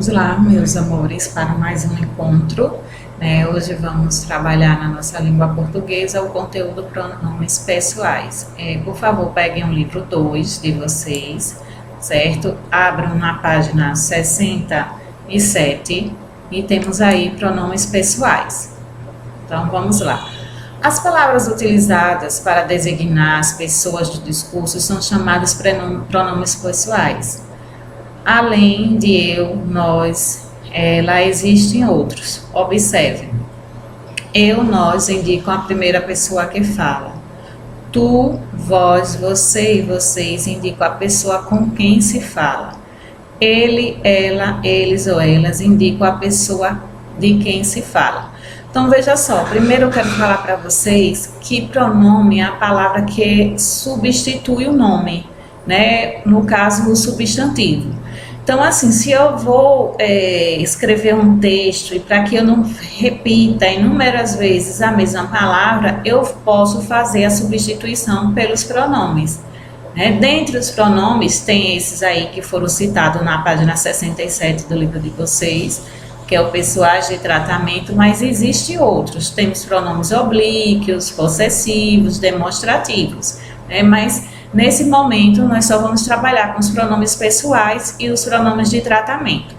Vamos lá, meus amores, para mais um encontro. Hoje vamos trabalhar na nossa língua portuguesa o conteúdo pronomes pessoais. Por favor, peguem o livro 2 de vocês, certo? Abram na página 67 e temos aí pronomes pessoais. Então, vamos lá. As palavras utilizadas para designar as pessoas do discurso são chamadas pronomes pessoais. Além de eu, nós, ela, existem outros. Observe. Eu, nós indicam a primeira pessoa que fala. Tu, vós, você e vocês indicam a pessoa com quem se fala. Ele, ela, eles ou elas indicam a pessoa de quem se fala. Então, veja só, primeiro eu quero falar para vocês que pronome é a palavra que substitui o nome, né? No caso, o substantivo. Então, assim, se eu vou escrever um texto e para que eu não repita inúmeras vezes a mesma palavra, eu posso fazer a substituição pelos pronomes. Dentre os pronomes, tem esses aí que foram citados na página 67 do livro de vocês, que é o pessoais de tratamento, mas existem outros. Temos pronomes oblíquos, possessivos, demonstrativos, mas nesse momento nós só vamos trabalhar com os pronomes pessoais e os pronomes de tratamento.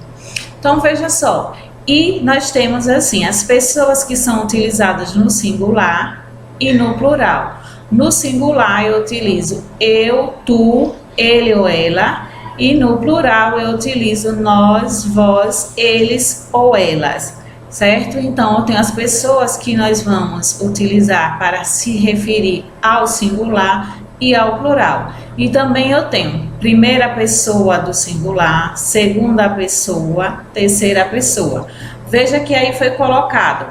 Então veja só, e nós temos assim, as pessoas que são utilizadas no singular e no plural. No singular eu utilizo eu, tu, ele ou ela, e no plural eu utilizo nós, vós, eles ou elas, certo? Então, eu tenho as pessoas que nós vamos utilizar para se referir ao singular e ao plural. E também eu tenho primeira pessoa do singular, segunda pessoa, terceira pessoa. Veja que aí foi colocado,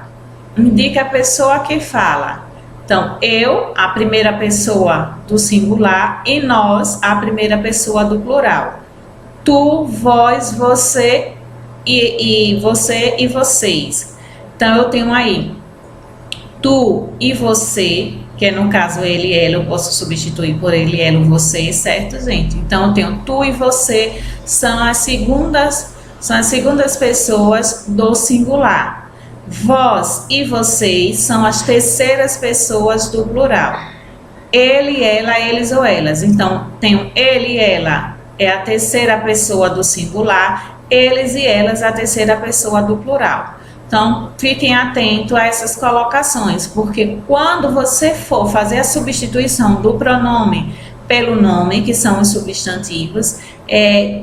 indica a pessoa que fala. Então, eu, a primeira pessoa do singular, e nós, a primeira pessoa do plural. Tu, vós, você e você e vocês. Então, eu tenho aí tu e você, que no caso ele e ela, eu posso substituir por ele, ela ou você, certo, gente? Então, eu tenho tu e você, são as segundas pessoas do singular. Vós e vocês são as terceiras pessoas do plural. Ele, ela, eles ou elas. Então, tenho ele e ela é a terceira pessoa do singular, eles e elas a terceira pessoa do plural. Então, fiquem atentos a essas colocações, porque quando você for fazer a substituição do pronome pelo nome, que são os substantivos,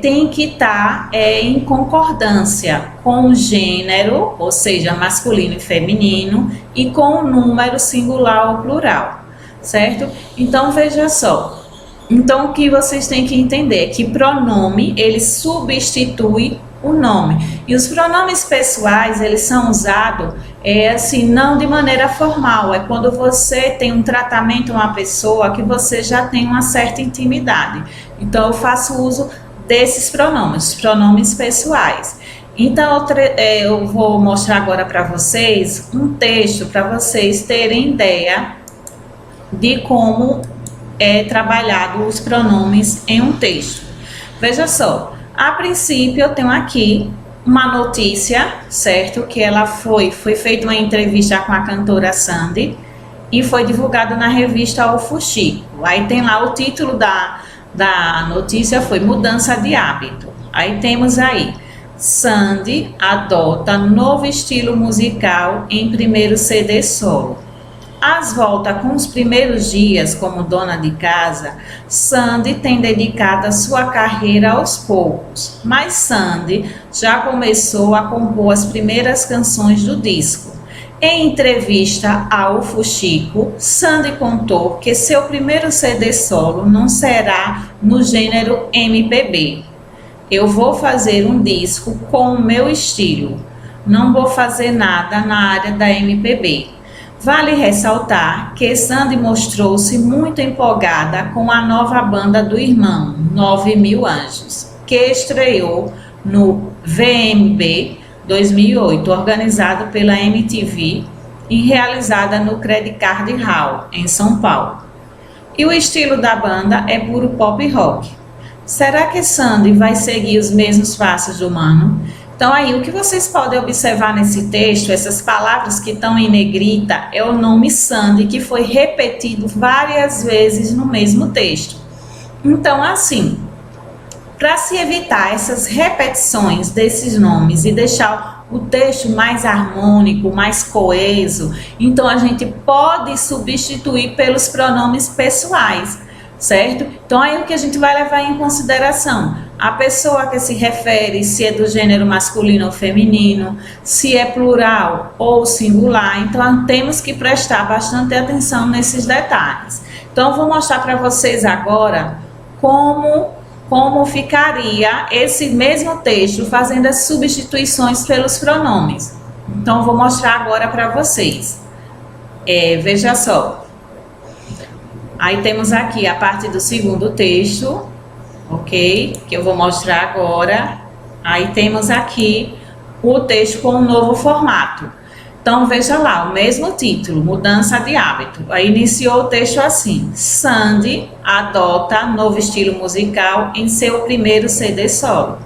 tem que estar em concordância com o gênero, ou seja, masculino e feminino, e com o número singular ou plural, certo? Então, veja só. Então, o que vocês têm que entender é que pronome, ele substitui o nome. E os pronomes pessoais, eles são usados, assim, não de maneira formal. É quando você tem um tratamento a uma pessoa que você já tem uma certa intimidade. Então, eu faço uso desses pronomes pessoais. Então, eu vou mostrar agora para vocês um texto para vocês terem ideia de como é trabalhado os pronomes em um texto. Veja só, a princípio eu tenho aqui uma notícia, certo? Que ela foi feita uma entrevista com a cantora Sandy e foi divulgado na revista O Fuxico. Aí tem lá o título da notícia foi Mudança de Hábito. Aí temos aí, Sandy adota novo estilo musical em primeiro CD solo. Às voltas com os primeiros dias como dona de casa, Sandy tem dedicado a sua carreira aos poucos, mas Sandy já começou a compor as primeiras canções do disco. Em entrevista ao Fuxico, Sandy contou que seu primeiro CD solo não será no gênero MPB. Eu vou fazer um disco com o meu estilo, não vou fazer nada na área da MPB. Vale ressaltar que Sandy mostrou-se muito empolgada com a nova banda do irmão, 9.000 Anjos, que estreou no VMB 2008, organizado pela MTV e realizada no Credit Card Hall, em São Paulo. E o estilo da banda é puro pop rock. Será que Sandy vai seguir os mesmos passos do Mano? Então aí o que vocês podem observar nesse texto, essas palavras que estão em negrita, é o nome Sandy, que foi repetido várias vezes no mesmo texto. Então assim, para se evitar essas repetições desses nomes e deixar o texto mais harmônico, mais coeso, então a gente pode substituir pelos pronomes pessoais, certo? Então aí o que a gente vai levar em consideração? A pessoa que se refere, se é do gênero masculino ou feminino, se é plural ou singular, então temos que prestar bastante atenção nesses detalhes. Então eu vou mostrar para vocês agora como ficaria esse mesmo texto fazendo as substituições pelos pronomes. Então, eu vou mostrar agora para vocês. Veja só. Aí temos aqui a parte do segundo texto, ok? Que eu vou mostrar agora. Aí temos aqui o texto com um novo formato. Então, veja lá, o mesmo título, mudança de hábito. Aí iniciou o texto assim: Sandy adota novo estilo musical em seu primeiro CD solo.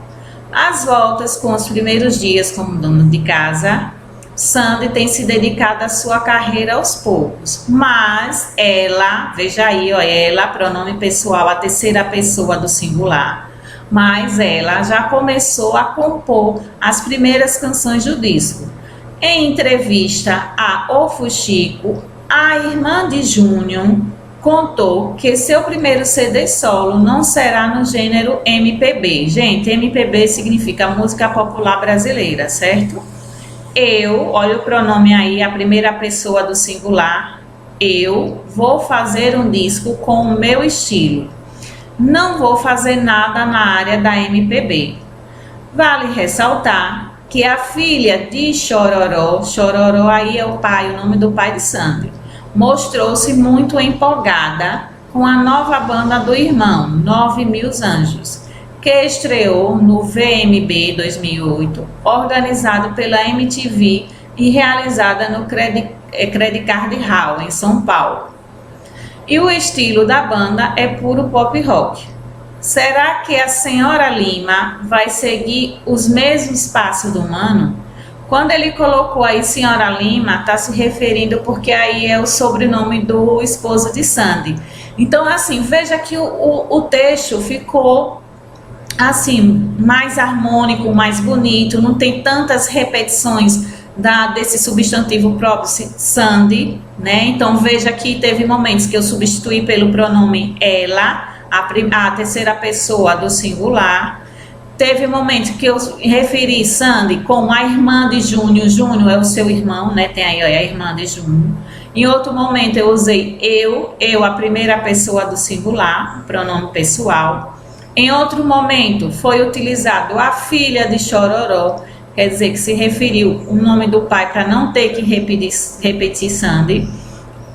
Às voltas com os primeiros dias como dona de casa, Sandy tem se dedicado à sua carreira aos poucos. Mas ela, veja aí, ó, ela, pronome pessoal, a terceira pessoa do singular. Mas ela já começou a compor as primeiras canções do disco. Em entrevista a O Fuxico, a irmã de Júnior contou que seu primeiro CD solo não será no gênero MPB. Gente, MPB significa música popular brasileira, certo? Eu, olha o pronome aí, a primeira pessoa do singular, eu vou fazer um disco com o meu estilo. Não vou fazer nada na área da MPB. Vale ressaltar que a filha de Chororó, Chororó aí é o pai, o nome do pai de Sandy, mostrou-se muito empolgada com a nova banda do irmão, 9000 Anjos, que estreou no VMB 2008, organizado pela MTV e realizada no Credit Card Hall, em São Paulo. E o estilo da banda é puro pop rock. Será que a senhora Lima vai seguir os mesmos passos do Mano? Quando ele colocou aí senhora Lima, está se referindo porque aí é o sobrenome do esposo de Sandy. Então, assim, veja que o texto ficou assim, mais harmônico, mais bonito, não tem tantas repetições desse substantivo próprio Sandy, né? Então, veja que teve momentos que eu substituí pelo pronome ela, a terceira pessoa do singular. Teve momentos que eu referi Sandy com a irmã de Júnior. Júnior é o seu irmão, né? Tem aí ó, a irmã de Júnior. Em outro momento eu usei eu, a primeira pessoa do singular, pronome pessoal. Em outro momento foi utilizado a filha de Chororó, quer dizer que se referiu o nome do pai para não ter que repetir Sandy.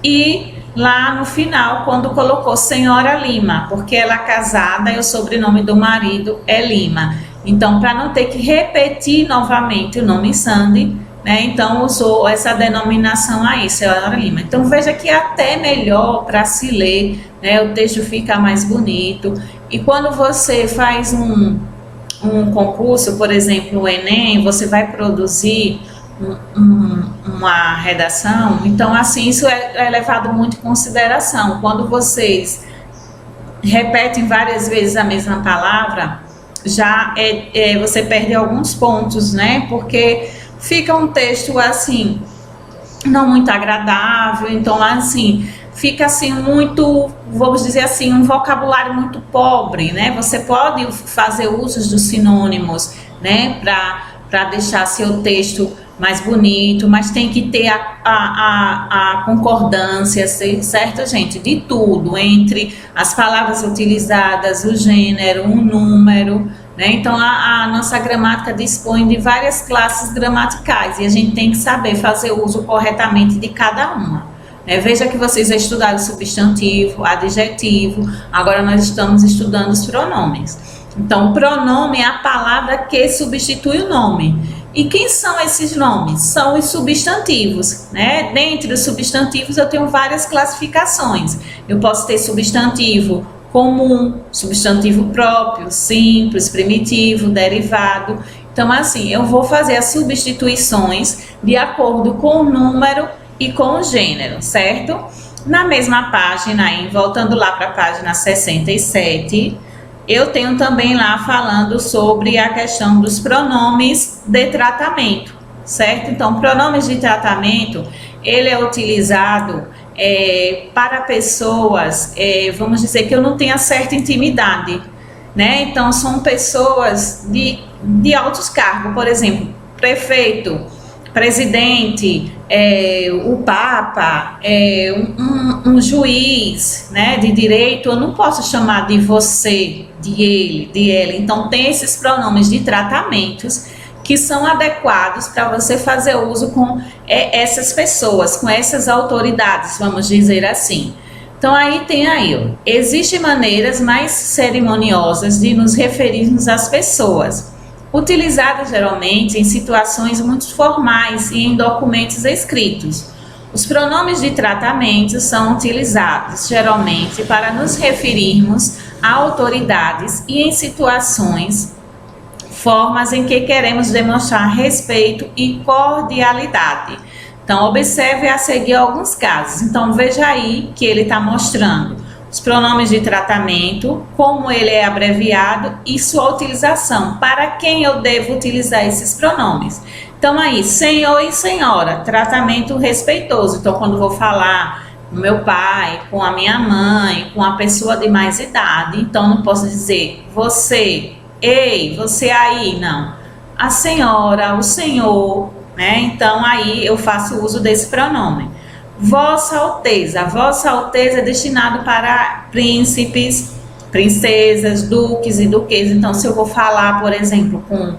E lá no final, quando colocou senhora Lima, porque ela é casada e o sobrenome do marido é Lima. Então, para não ter que repetir novamente o nome Sandy, né? Então, usou essa denominação aí, senhora Lima. Então, veja que é até melhor para se ler, né? O texto fica mais bonito. E quando você faz um concurso, por exemplo, o Enem, você vai produzir uma redação, então assim, isso é levado muito em consideração. Quando vocês repetem várias vezes a mesma palavra, já você perde alguns pontos, né? Porque fica um texto assim, não muito agradável, então assim, fica assim muito, vamos dizer assim, um vocabulário muito pobre, né? Você pode fazer usos dos sinônimos, né? Para deixar seu texto mais bonito, mas tem que ter a concordância, certo, gente? De tudo, entre as palavras utilizadas, o gênero, um número, né? Então, a nossa gramática dispõe de várias classes gramaticais e a gente tem que saber fazer uso corretamente de cada uma. Veja que vocês já estudaram substantivo, adjetivo, agora nós estamos estudando os pronomes. Então, o pronome é a palavra que substitui o nome. E quem são esses nomes? São os substantivos, né? Dentre os substantivos eu tenho várias classificações. Eu posso ter substantivo comum, substantivo próprio, simples, primitivo, derivado. Então, assim, eu vou fazer as substituições de acordo com o número e com o gênero, certo? Na mesma página, aí, voltando lá para a página 67, eu tenho também lá falando sobre a questão dos pronomes de tratamento, certo? Então, pronomes de tratamento, ele é utilizado para pessoas, vamos dizer que eu não tenha certa intimidade, né? Então, são pessoas de altos cargos, por exemplo, prefeito, presidente, o Papa, um juiz, né, de direito. Eu não posso chamar de você, de ele, de ela. Então, tem esses pronomes de tratamentos que são adequados para você fazer uso com essas pessoas, com essas autoridades, vamos dizer assim. Então, aí tem ó, existem maneiras mais cerimoniosas de nos referirmos às pessoas, utilizadas geralmente em situações muito formais e em documentos escritos. Os pronomes de tratamento são utilizados geralmente para nos referirmos a autoridades e em situações, formas em que queremos demonstrar respeito e cordialidade. Então, observe a seguir alguns casos. Então, veja aí que ele está mostrando os pronomes de tratamento, como ele é abreviado e sua utilização, para quem eu devo utilizar esses pronomes. Então, aí, senhor e senhora, tratamento respeitoso. Então, quando vou falar com meu pai, com a minha mãe, com a pessoa de mais idade, então não posso dizer você, ei, você aí, não. A senhora, o senhor, né? Então, aí eu faço uso desse pronome. Vossa Alteza. Vossa Alteza é destinado para príncipes, princesas, duques e duquesas. Então, se eu vou falar, por exemplo, com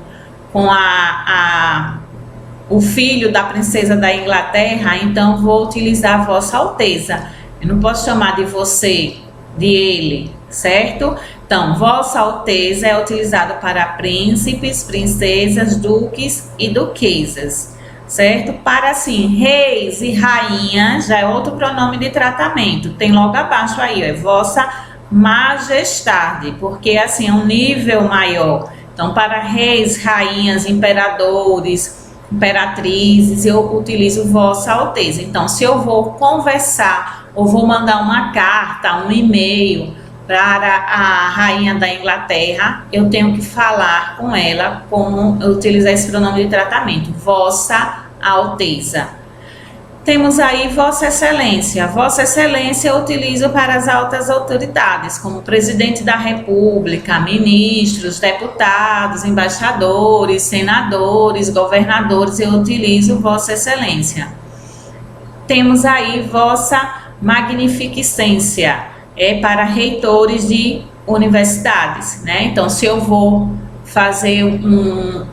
o filho da princesa da Inglaterra, então vou utilizar Vossa Alteza. Eu não posso chamar de você, de ele, certo? Então, Vossa Alteza é utilizado para príncipes, princesas, duques e duquesas, certo? Para, assim, reis e rainhas, já é outro pronome de tratamento. Tem logo abaixo aí, ó, é Vossa Majestade, porque, assim, é um nível maior. Então, para reis, rainhas, imperadores, imperatrizes, eu utilizo Vossa Alteza. Então, se eu vou conversar ou vou mandar uma carta, um e-mail para a rainha da Inglaterra, eu tenho que falar com ela, utilizar esse pronome de tratamento, Vossa Alteza. Temos aí Vossa Excelência. Vossa Excelência eu utilizo para as altas autoridades, como presidente da República, ministros, deputados, embaixadores, senadores, governadores, eu utilizo Vossa Excelência. Temos aí Vossa Magnificência, é para reitores de universidades, né? Então, se eu vou fazer um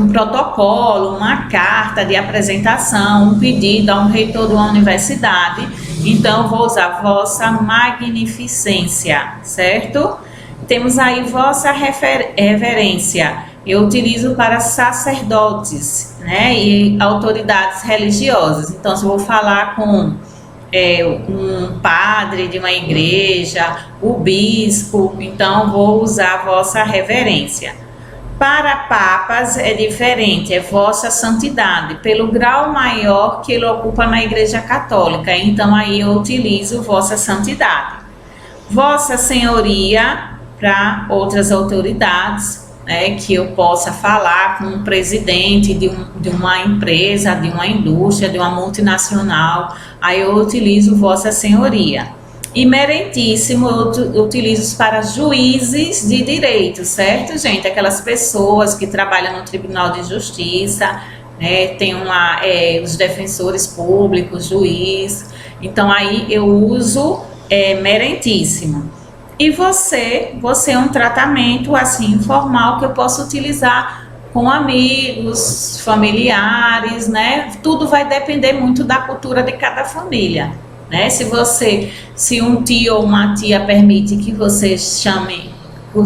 protocolo, uma carta de apresentação, um pedido a um reitor de uma universidade, então eu vou usar Vossa Magnificência, certo? Temos aí Vossa Reverência, eu utilizo para sacerdotes, né? E autoridades religiosas. Então, se eu vou falar com um padre de uma igreja, o bispo, então vou usar Vossa Reverência. Para papas é diferente, é Vossa Santidade, pelo grau maior que ele ocupa na Igreja Católica, então aí eu utilizo Vossa Santidade. Vossa Senhoria, para outras autoridades, né, que eu possa falar com um presidente de uma empresa, de uma indústria, de uma multinacional, aí eu utilizo Vossa Senhoria. E merentíssimo eu utilizo para juízes de direito, certo, gente? Aquelas pessoas que trabalham no Tribunal de Justiça, né? Tem os defensores públicos, juiz. Então, aí eu uso merentíssimo. E você é um tratamento, assim, informal que eu posso utilizar com amigos, familiares, né? Tudo vai depender muito da cultura de cada família. Né? Se um tio ou uma tia permite que você chame,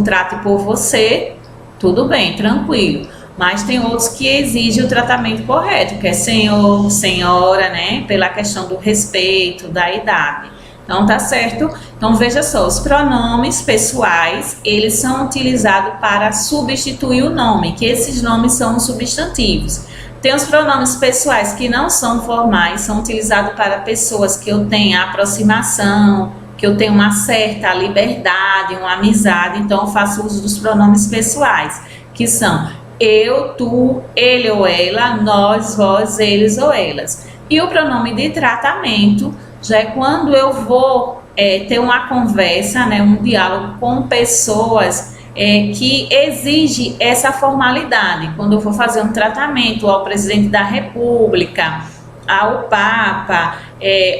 trate por você, tudo bem, tranquilo. Mas tem outros que exigem o tratamento correto, que é senhor, senhora, né? Pela questão do respeito, da idade. Então, tá certo? Então, veja só, os pronomes pessoais, eles são utilizados para substituir o nome, que esses nomes são os substantivos. Tem os pronomes pessoais que não são formais, são utilizados para pessoas que eu tenho aproximação, que eu tenho uma certa liberdade, uma amizade, então eu faço uso dos pronomes pessoais, que são eu, tu, ele ou ela, nós, vós, eles ou elas. E o pronome de tratamento já é quando eu vou ter uma conversa, né, um diálogo com pessoas que exige essa formalidade. Quando eu vou fazer um tratamento ao presidente da República, ao Papa,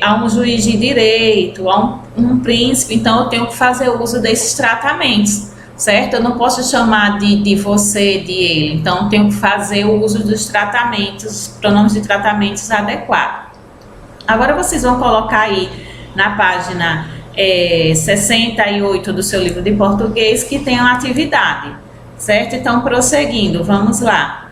a um juiz de direito, a um príncipe, então eu tenho que fazer uso desses tratamentos, certo? Eu não posso chamar de você, de ele, então eu tenho que fazer o uso dos tratamentos, pronomes de tratamentos adequados. Agora vocês vão colocar aí na página 68 do seu livro de português que tem uma atividade, certo? Então, prosseguindo, vamos lá.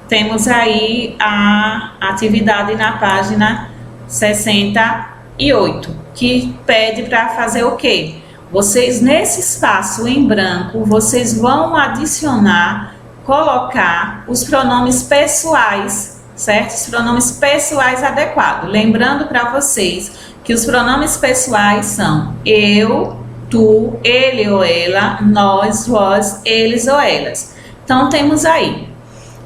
Temos aí a atividade na página 68, que pede para fazer o quê? Vocês, nesse espaço em branco, vocês vão adicionar, colocar os pronomes pessoais, certo? Os pronomes pessoais adequados. Lembrando para vocês que os pronomes pessoais são eu, tu, ele ou ela, nós, vós, eles ou elas. Então, temos aí,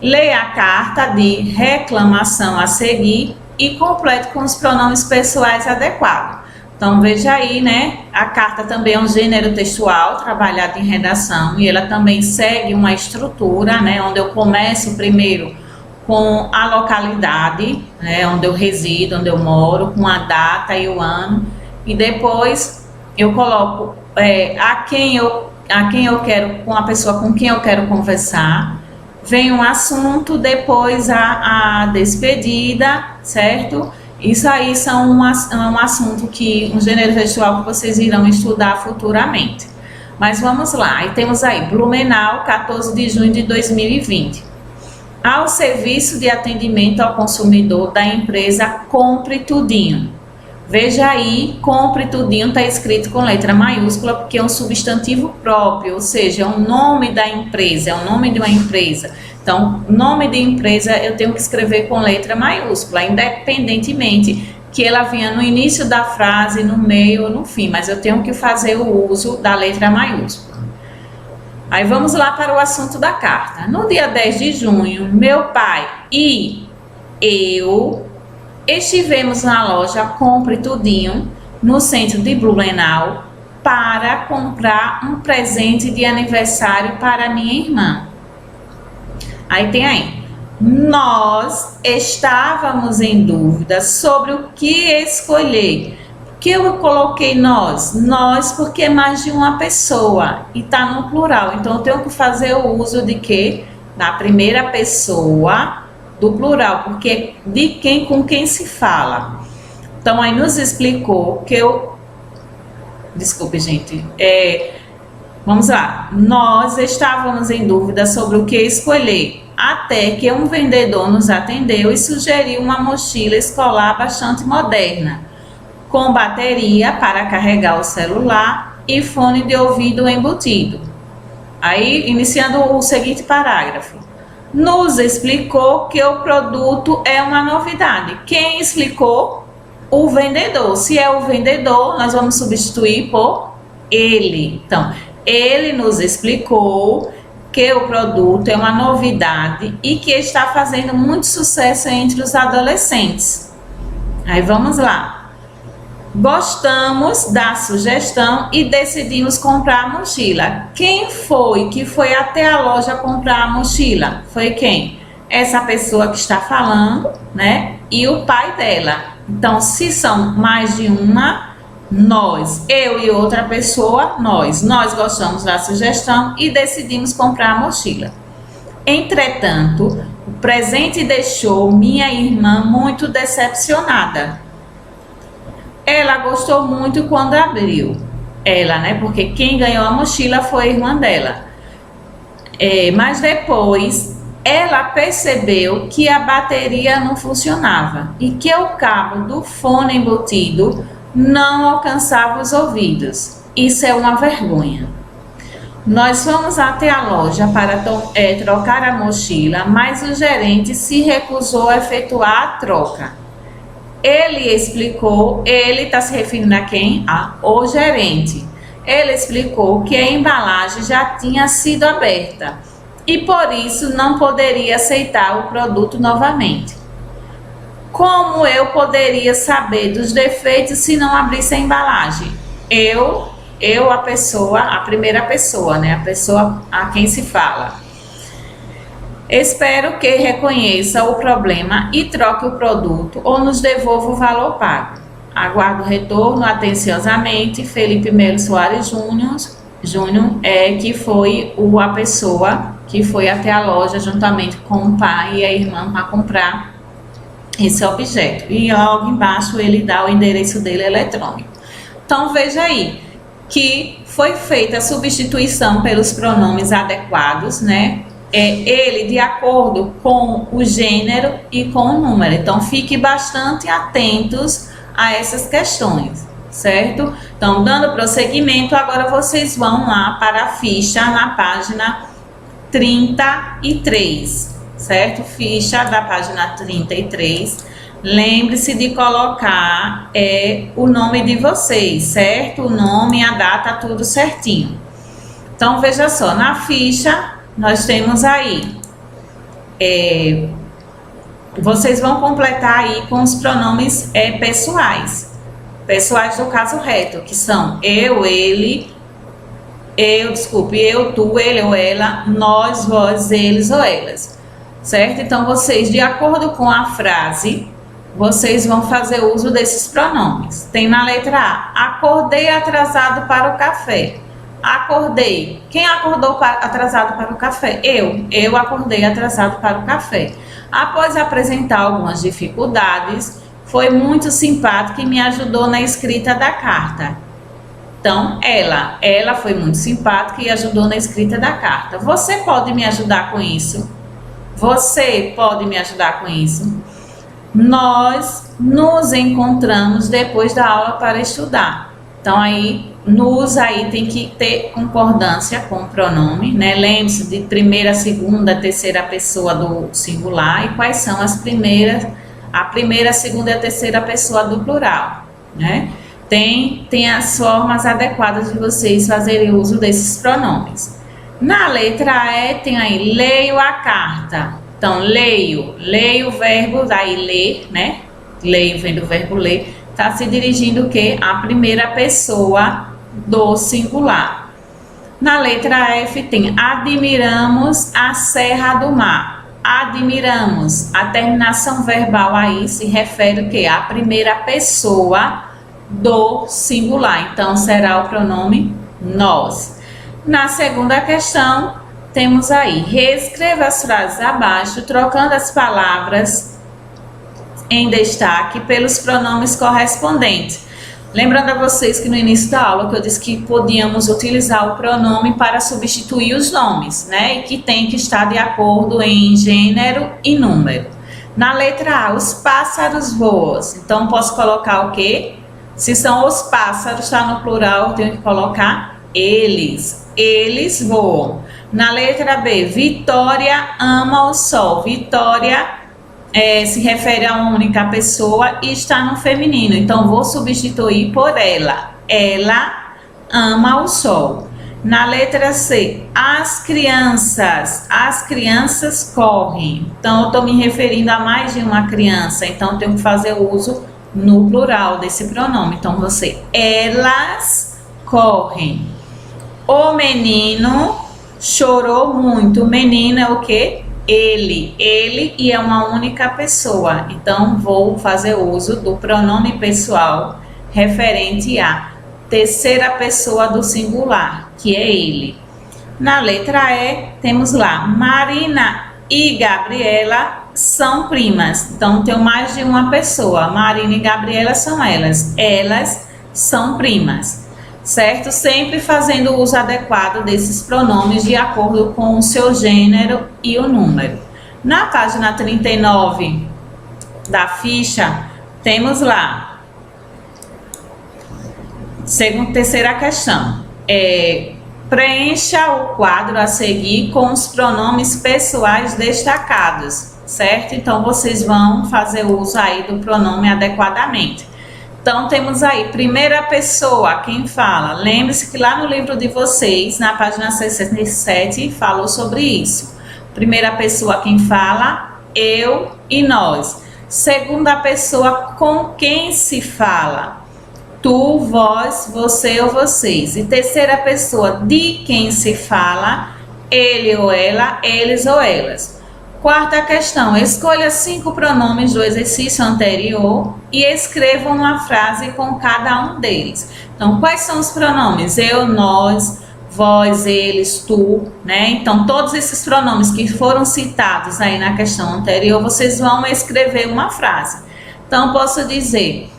leia a carta de reclamação a seguir e complete com os pronomes pessoais adequados. Então, veja aí, né? A carta também é um gênero textual trabalhado em redação e ela também segue uma estrutura, né? Onde eu começo primeiro com a localidade, né, onde eu resido, onde eu moro, com a data e o ano, e depois eu coloco a quem eu quero, com a pessoa com quem eu quero conversar, vem um assunto, depois a despedida, certo? Isso aí são um assunto um gênero textual que vocês irão estudar futuramente. Mas vamos lá, e temos aí Blumenau, 14 de junho de 2020. Ao serviço de atendimento ao consumidor da empresa Compre Tudinho. Veja aí, Compre Tudinho está escrito com letra maiúscula porque é um substantivo próprio, ou seja, é um nome da empresa, é o nome de uma empresa. Então, nome de empresa eu tenho que escrever com letra maiúscula, independentemente que ela venha no início da frase, no meio ou no fim, mas eu tenho que fazer o uso da letra maiúscula. Aí vamos lá para o assunto da carta. No dia 10 de junho, meu pai e eu estivemos na loja Compre Tudinho, no centro de Blumenau, para comprar um presente de aniversário para minha irmã. Aí tem aí. Nós estávamos em dúvida sobre o que escolher. Que eu coloquei nós porque é mais de uma pessoa e tá no plural, então eu tenho que fazer o uso de quê? Da primeira pessoa do plural, porque é com quem se fala. Então aí nos explicou que desculpe gente, vamos lá, nós estávamos em dúvida sobre o que escolher, até que um vendedor nos atendeu e sugeriu uma mochila escolar bastante moderna, com bateria para carregar o celular e fone de ouvido embutido. Aí, iniciando o seguinte parágrafo. Nos explicou que o produto é uma novidade. Quem explicou? O vendedor. Se é o vendedor, nós vamos substituir por ele. Então, ele nos explicou que o produto é uma novidade e que está fazendo muito sucesso entre os adolescentes. Aí, vamos lá. Gostamos da sugestão e decidimos comprar a mochila. Quem foi que foi até a loja comprar a mochila? Foi quem? Essa pessoa que está falando, né? E o pai dela. Então, se são mais de uma, nós, eu e outra pessoa, nós gostamos da sugestão e decidimos comprar a mochila. Entretanto, o presente deixou minha irmã muito decepcionada. Ela gostou muito quando abriu. Ela, né? Porque quem ganhou a mochila foi a irmã dela. Mas depois ela percebeu que a bateria não funcionava e que o cabo do fone embutido não alcançava os ouvidos. Isso é uma vergonha. Nós fomos até a loja para trocar a mochila, mas o gerente se recusou a efetuar a troca. Ele explicou, ele está se referindo a quem? O gerente. Ele explicou que a embalagem já tinha sido aberta e por isso não poderia aceitar o produto novamente. Como eu poderia saber dos defeitos se não abrisse a embalagem? A pessoa, a primeira pessoa, né? A pessoa a quem se fala. Espero que reconheça o problema e troque o produto ou nos devolva o valor pago. Aguardo o retorno atenciosamente. Felipe Melo Soares Júnior, que foi a pessoa que foi até a loja juntamente com o pai e a irmã para comprar esse objeto. E logo embaixo ele dá o endereço dele eletrônico. Então veja aí que foi feita a substituição pelos pronomes adequados, né? Ele de acordo com o gênero e com o número. Então fique bastante atentos a essas questões, certo? Então, dando prosseguimento, agora vocês vão lá para a ficha na página 33, certo? Ficha da página 33. Lembre-se de colocar o nome de vocês, certo? O nome, a data, tudo certinho. Então, veja só, na ficha nós temos aí, vocês vão completar aí com os pronomes pessoais do caso reto, que são eu, ele, eu, tu, ele ou ela, nós, vós, eles ou elas, certo? Então, vocês, de acordo com a frase, vocês vão fazer uso desses pronomes. Tem na letra A, acordei atrasado para o café. Acordei. Quem acordou atrasado para o café? Eu acordei atrasado para o café. Após apresentar algumas dificuldades, foi muito simpática e me ajudou na escrita da carta. Então, ela foi muito simpática e ajudou na escrita da carta. Você pode me ajudar com isso? Você pode me ajudar com isso? Nós nos encontramos depois da aula para estudar. Então, aí tem que ter concordância com o pronome, né? Lembre-se de primeira, segunda, terceira pessoa do singular e quais são a primeira, segunda e a terceira pessoa do plural, né? Tem as formas adequadas de vocês fazerem uso desses pronomes. Na letra E tem aí, leio a carta. Então, leio o verbo, daí ler, né? Leio vem do verbo ler. Está se dirigindo o quê? A primeira pessoa do singular. Na letra F tem admiramos a Serra do Mar. Admiramos. A terminação verbal aí se refere o quê? À primeira pessoa do singular. Então, será o pronome nós. Na segunda questão, temos aí, reescreva as frases abaixo, trocando as palavras em destaque pelos pronomes correspondentes. Lembrando a vocês que no início da aula que eu disse que podíamos utilizar o pronome para substituir os nomes, né? E que tem que estar de acordo em gênero e número. Na letra A, os pássaros voam. Então, posso colocar o quê? Se são os pássaros, está no plural, eu tenho que colocar eles. Eles voam. Na letra B, Vitória ama o sol. Vitória se refere a uma única pessoa e está no feminino. Então, vou substituir por ela. Ela ama o sol. Na letra C, as crianças correm. Então, eu estou me referindo a mais de uma criança. Então, eu tenho que fazer uso no plural desse pronome. Então, elas correm. O menino chorou muito. O menino é o quê? Ele e é uma única pessoa. Então, vou fazer uso do pronome pessoal referente à terceira pessoa do singular, que é ele. Na letra E, temos lá, Marina e Gabriela são primas. Então, tem mais de uma pessoa. Marina e Gabriela são elas. Elas são primas. Certo? Sempre fazendo o uso adequado desses pronomes de acordo com o seu gênero e o número. Na página 39 da ficha, temos lá Terceira questão. Preencha o quadro a seguir com os pronomes pessoais destacados, certo? Então, vocês vão fazer uso aí do pronome adequadamente. Então, temos aí, primeira pessoa, quem fala? Lembre-se que lá no livro de vocês, na página 67, falou sobre isso. Primeira pessoa, quem fala? Eu e nós. Segunda pessoa, com quem se fala? Tu, vós, você ou vocês. E terceira pessoa, de quem se fala? Ele ou ela, eles ou elas. Quarta questão, escolha 5 pronomes do exercício anterior e escreva uma frase com cada um deles. Então, quais são os pronomes? Eu, nós, vós, eles, tu, né? Então, todos esses pronomes que foram citados aí na questão anterior, vocês vão escrever uma frase. Então, posso dizer,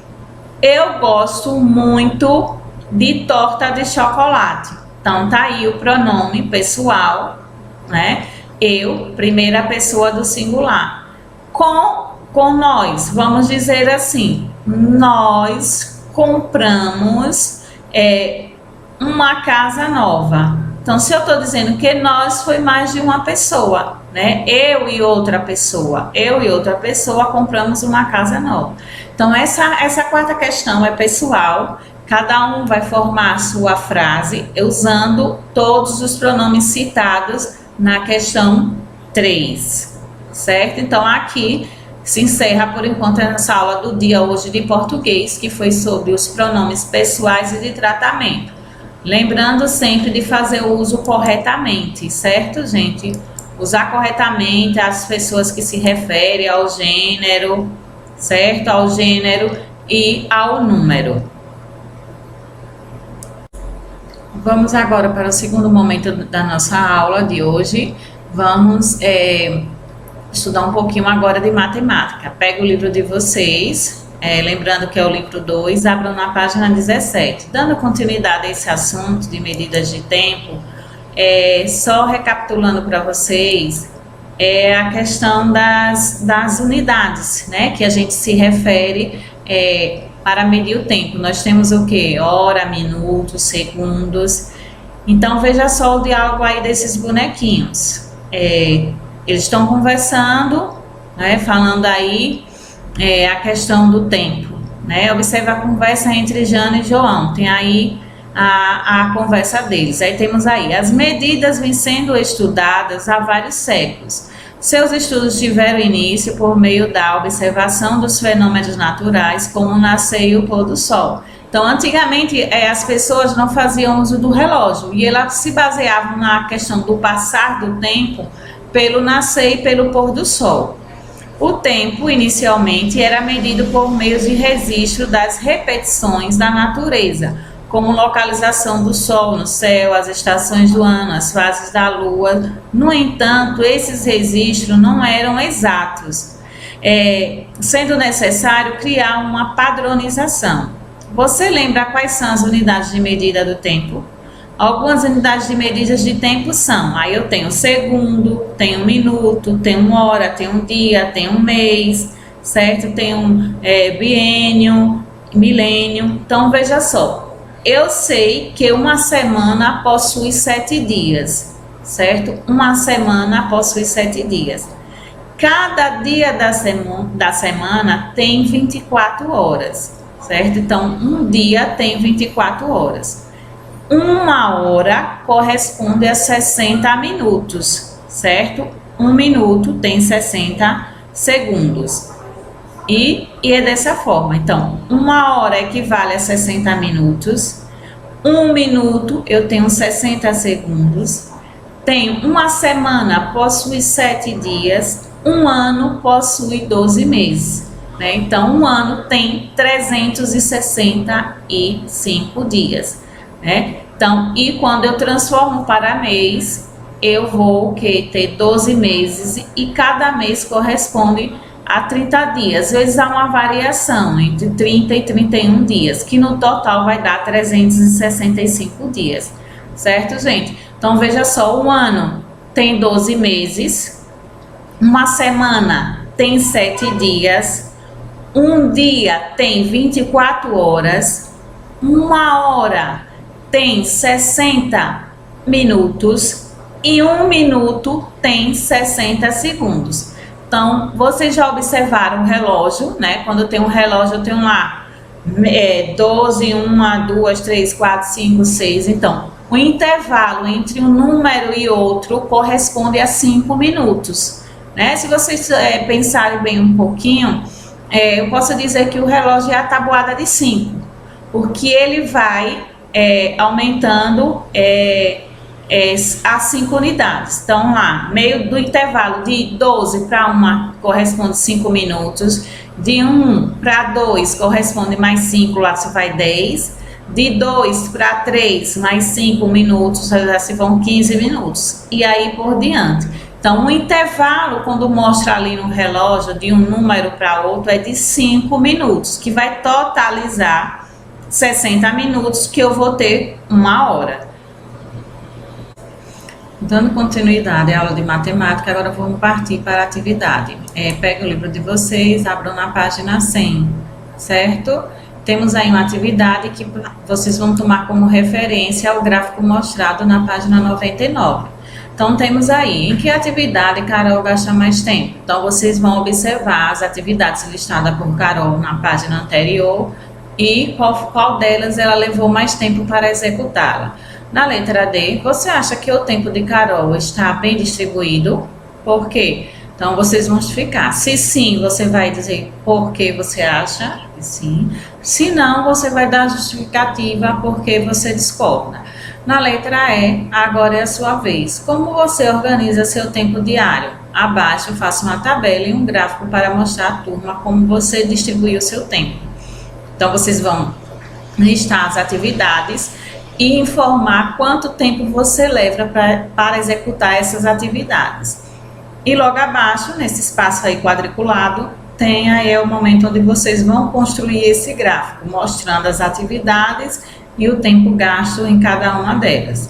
eu gosto muito de torta de chocolate. Então, tá aí o pronome pessoal, né? Eu, primeira pessoa do singular. Com nós, vamos dizer assim, nós compramos uma casa nova. Então, se eu estou dizendo que nós, foi mais de uma pessoa, né? Eu e outra pessoa compramos uma casa nova. Então, essa quarta questão é pessoal. Cada um vai formar a sua frase usando todos os pronomes citados na questão 3, certo? Então, aqui se encerra por enquanto essa aula do dia hoje de português, que foi sobre os pronomes pessoais e de tratamento. Lembrando sempre de fazer o uso corretamente, certo, gente? Usar corretamente as pessoas que se referem ao gênero, certo? Ao gênero e ao número. Vamos agora para o segundo momento da nossa aula de hoje. Vamos estudar um pouquinho agora de matemática. Pega o livro de vocês, lembrando que é o livro 2, abram na página 17. Dando continuidade a esse assunto de medidas de tempo, só recapitulando para vocês, a questão das unidades, né, que a gente se refere para medir o tempo. Nós temos o que? Hora, minutos, segundos. Então, veja só o diálogo aí desses bonequinhos. Eles estão conversando, né, falando aí a questão do tempo, né? Observa a conversa entre Jana e João. Tem aí a conversa deles. Aí temos aí, as medidas vêm sendo estudadas há vários séculos. Seus estudos tiveram início por meio da observação dos fenômenos naturais, como o nascer e o pôr do sol. Então, antigamente, as pessoas não faziam uso do relógio e elas se baseavam na questão do passar do tempo pelo nascer e pelo pôr do sol. O tempo, inicialmente, era medido por meio de registro das repetições da natureza, como localização do Sol no céu, as estações do ano, as fases da Lua. No entanto, esses registros não eram exatos, sendo necessário criar uma padronização. Você lembra quais são as unidades de medida do tempo? Algumas unidades de medidas de tempo são, aí eu tenho segundo, tenho minuto, tenho hora, tenho dia, tenho mês, certo? Tenho biênio, milênio. Então, veja só. Eu sei que uma semana possui 7 dias, certo? Uma semana possui 7 dias. Cada dia da semana tem 24 horas, certo? Então, um dia tem 24 horas. Uma hora corresponde a 60 minutos, certo? Um minuto tem 60 segundos. E é dessa forma. Então, uma hora equivale a 60 minutos. Um minuto eu tenho 60 segundos. Tenho uma semana, possui 7 dias. Um ano possui 12 meses. Né? Então, um ano tem 365 dias. Né? Então, e quando eu transformo para mês, eu vou ter 12 meses e cada mês corresponde a 30 dias. Às vezes há uma variação entre 30 e 31 dias, que no total vai dar 365 dias, certo, gente? Então, veja só, um ano tem 12 meses, uma semana tem 7 dias, um dia tem 24 horas, 1 hora tem 60 minutos e 1 minuto tem 60 segundos. Então, vocês já observaram o relógio, né? Quando eu tenho um relógio, eu tenho lá 12, 1, 2, 3, 4, 5, 6. Então, o intervalo entre um número e outro corresponde a 5 minutos. Né? Se vocês pensarem bem um pouquinho, eu posso dizer que o relógio é a tabuada de 5, porque ele vai aumentando as 5 unidades. Então, lá, meio do intervalo de 12 para 1 corresponde 5 minutos, de 1 para 2 corresponde mais 5, lá se vai 10, de 2 para 3 mais 5 minutos, já se vão 15 minutos, e aí por diante. Então, o intervalo, quando mostra ali no relógio, de um número para outro, é de 5 minutos, que vai totalizar 60 minutos, que eu vou ter 1 hora. Dando continuidade à aula de matemática, agora vamos partir para a atividade. Pega o livro de vocês, abram na página 100, certo? Temos aí uma atividade que vocês vão tomar como referência o gráfico mostrado na página 99. Então, temos aí, em que atividade Carol gasta mais tempo? Então, vocês vão observar as atividades listadas por Carol na página anterior e qual delas ela levou mais tempo para executá-la. Na letra D, você acha que o tempo de Carol está bem distribuído? Por quê? Então, vocês vão justificar. Se sim, você vai dizer por que você acha que sim. Se não, você vai dar a justificativa porque você discorda. Na letra E, agora é a sua vez. Como você organiza seu tempo diário? Abaixo, eu faço uma tabela e um gráfico para mostrar à turma como você distribuiu o seu tempo. Então, vocês vão listar as atividades e informar quanto tempo você leva para executar essas atividades. E logo abaixo, nesse espaço aí quadriculado, tem aí o momento onde vocês vão construir esse gráfico, mostrando as atividades e o tempo gasto em cada uma delas.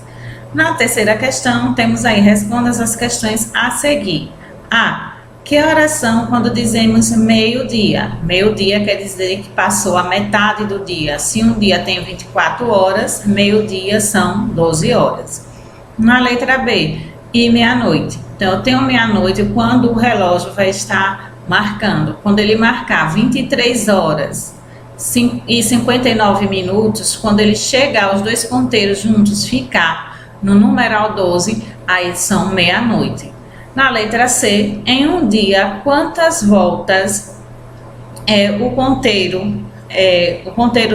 Na terceira questão, temos aí, responda as questões a seguir. A. Que horas são quando dizemos meio-dia? Meio-dia quer dizer que passou a metade do dia. Se um dia tem 24 horas, meio-dia são 12 horas. Na letra B, e meia-noite. Então, eu tenho meia-noite quando o relógio vai estar marcando. Quando ele marcar 23 horas e 59 minutos, quando ele chegar, os dois ponteiros juntos, ficar no numeral 12, aí são meia-noite. Na letra C, em um dia, quantas voltas o ponteiro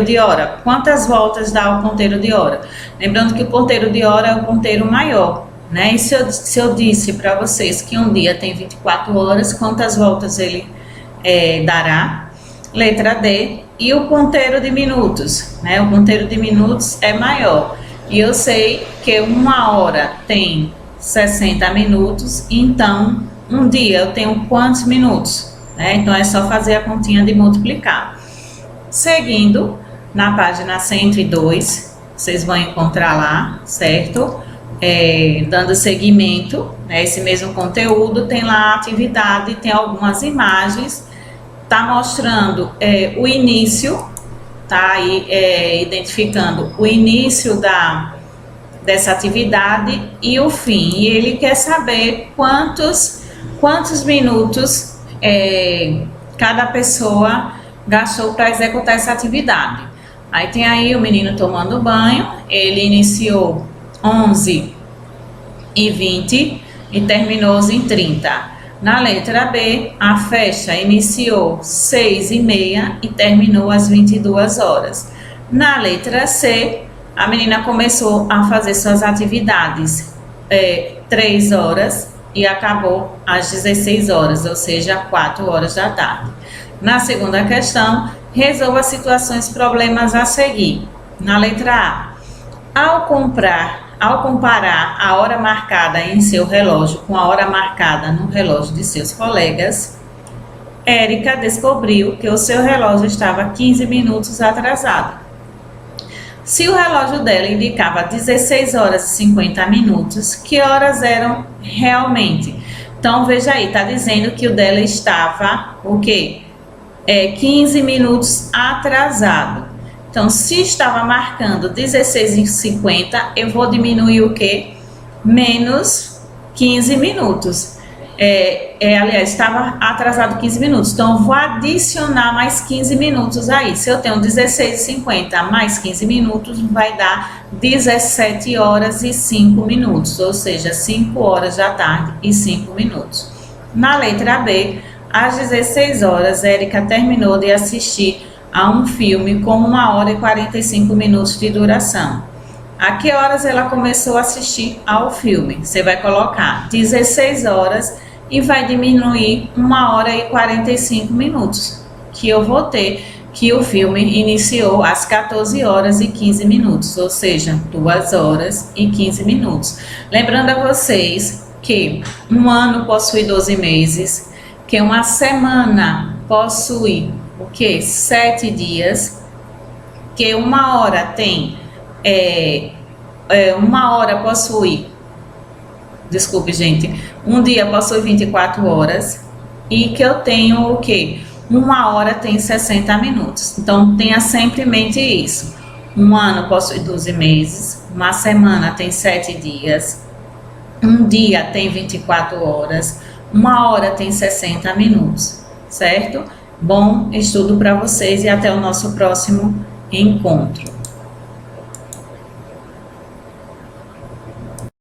de hora? Quantas voltas dá o ponteiro de hora? Lembrando que o ponteiro de hora é o ponteiro maior, né? E se eu disse para vocês que um dia tem 24 horas, quantas voltas ele dará? Letra D, e o ponteiro de minutos, né? O ponteiro de minutos é maior. E eu sei que 1 hora tem 60 minutos, então um dia eu tenho quantos minutos? Então é só fazer a continha de multiplicar. Seguindo, na página 102, vocês vão encontrar lá, certo? Dando seguimento, né? Esse mesmo conteúdo, tem lá a atividade, tem algumas imagens, tá mostrando o início, tá aí identificando o início dessa atividade e o fim. E ele quer saber quantos minutos cada pessoa gastou para executar essa atividade. Aí tem aí o menino tomando banho, ele iniciou 11h20 e terminou 11h30. Na letra B, a festa iniciou 6h30 e terminou às 22 horas. Na letra C, a menina começou a fazer suas atividades 3 horas e acabou às 16 horas, ou seja, 4 horas da tarde. Na segunda questão, resolva situações problemas a seguir. Na letra A, ao comparar a hora marcada em seu relógio com a hora marcada no relógio de seus colegas, Érica descobriu que o seu relógio estava 15 minutos atrasado. Se o relógio dela indicava 16 horas e 50 minutos, que horas eram realmente? Então, veja aí, está dizendo que o dela estava, o quê? 15 minutos atrasado. Então, se estava marcando 16h50, eu vou diminuir o quê? Menos 15 minutos. Aliás, estava atrasado 15 minutos, então eu vou adicionar mais 15 minutos aí. Se eu tenho 16h50 mais 15 minutos, vai dar 17 horas e 5 minutos, ou seja, 5 horas da tarde e 5 minutos. Na letra B, às 16 horas, Érica terminou de assistir a um filme com 1 hora e 45 minutos de duração. A que horas ela começou a assistir ao filme? Você vai colocar 16 horas e vai diminuir 1 hora e 45 minutos, que eu vou ter que o filme iniciou às 14 horas e 15 minutos, ou seja, 2 horas e 15 minutos. Lembrando a vocês que um ano possui 12 meses, que uma semana possui o que? 7 dias, que uma hora tem, uma hora possui, desculpe gente, um dia possui 24 horas e que eu tenho o que? Uma hora tem 60 minutos. Então, tenha sempre em mente isso. Um ano possui 12 meses, uma semana tem 7 dias, um dia tem 24 horas, uma hora tem 60 minutos, certo? Bom estudo para vocês e até o nosso próximo encontro.